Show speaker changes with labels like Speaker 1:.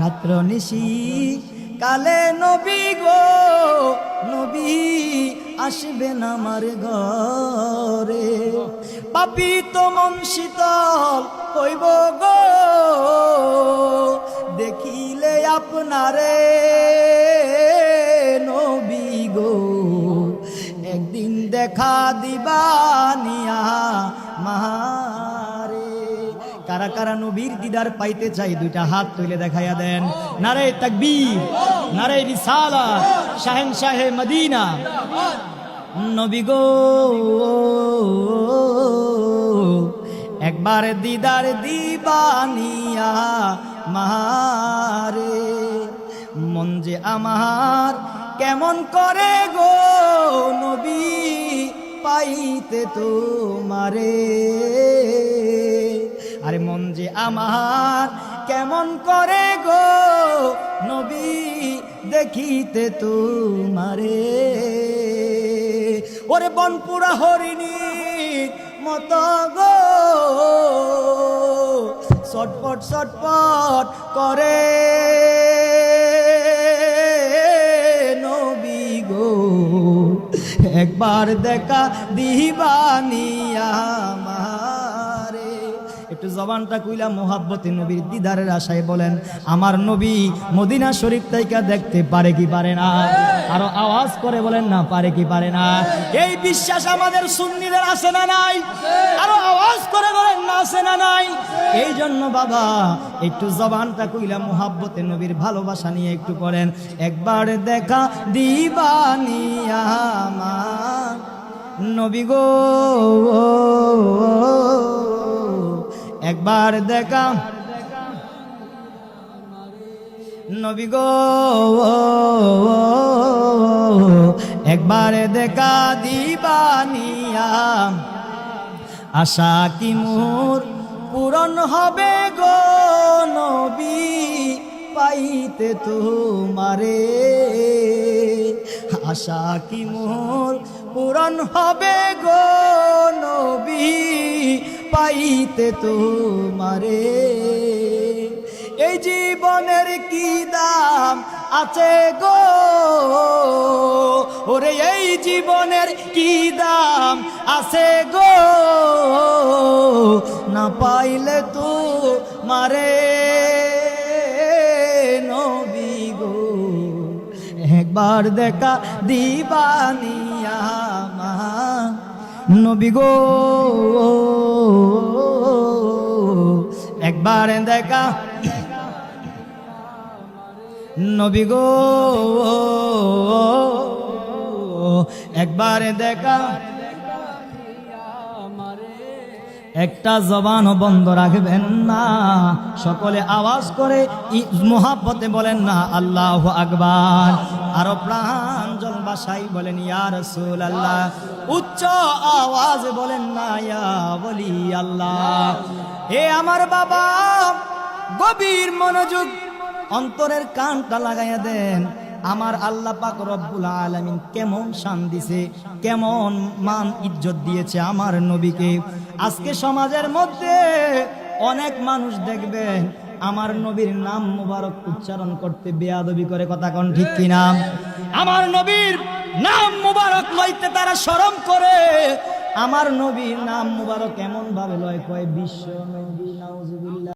Speaker 1: রাত্র নিশি কালে নবী গো নবী আসবেন আমার ঘরে, পাপিত মন শীতল হইব গো দেখিলে আপনারে নবী গো, একদিন দেখা দিবানিয়া মারে। কারা কারা নবীর দিদার পাইতে চাই দুইটা হাত তুলে দেখাইয়া দেন। নারে তাকবীর, নারে রিসালাত, শাহেনশাহে মদিনা। নবী গো একবার দিদার দিবানিয়া মারে, মন যে আমার কেমন করে গো নবী পাইতে তোমারে। আরে মন যে আমার কেমন করে গো নবী দেখিতে তোমারে। ওরে বনপুরা হরিণী মত গো ছটপট ছটপট করে নবী গো, একবার দেখা দিবানিয়া আমারে। একটু জবানটা কইলা মোহাব্বতে নবীর দিদারের আশায় বলেন আমার নবী মদিনা শরীফ থেকে দেখতে পারে কি পারে না? আরো আওয়াজ করে বলেন না পারে কি পারে না? এই বিশ্বাস আমাদের সুন্নিদের আছে না নাই? আরো আওয়াজ করে বলেন না আছে না নাই? এই জন্য বাবা একটু জবানটা কইলা মোহাব্বতে নবীর ভালোবাসা নিয়ে একটু পড়েন, একবার দেখা দিবানিয়া আমার নবী গো, একবার দেখা নবী গো, একবার দেখা দিবানিয়া আশা কি মোর পূরণ হবে গো নবী পাইতে তোমারে। আশা কি মোর পূরণ হবে গো নবী পাইতে তোমারে। এই জীবনের কি দাম আছে গো, ওরে এই জীবনের কি দাম আছে গো, না পাইলে তো মারে নবী গো, একবার দেখা দিবানিয়া নবী গো, একবার দেখা নবী গো, একবার দেখা। একটা জবানও বন্ধ রাখবেন না, সকলে আওয়াজ করে মোহাব্বতে বলেন না আল্লাহু আকবার। আরো প্রাঞ্জল ভাষাই বলেন ইয়া রাসূলুল্লাহ, উচ্চ আওয়াজ বলেন না ইয়া ওলি আল্লাহ। এ আমার বাবা গভীর মনোযোগ অন্তরের কানটা লাগাইয়া দেন। আমার আল্লাহ পাক রব্বুল আলামিন কেমন শান দিছে, কেমন মান ইজ্জত দিয়েছে আমার নবীকে। আজকে সমাজের মধ্যে অনেক মানুষ দেখবেন আমার নবীর নাম মুবারক উচ্চারণ করতে বেয়াদবি করে, কথা কোন ঠিক কিনা? আমার নবীর নাম মুবারক লইতে তারা শরম করে। আমার নবীর নাম মুবারক এমন ভাবে লয় কয় বিশ্ব নবী নাউজুবিল্লাহ।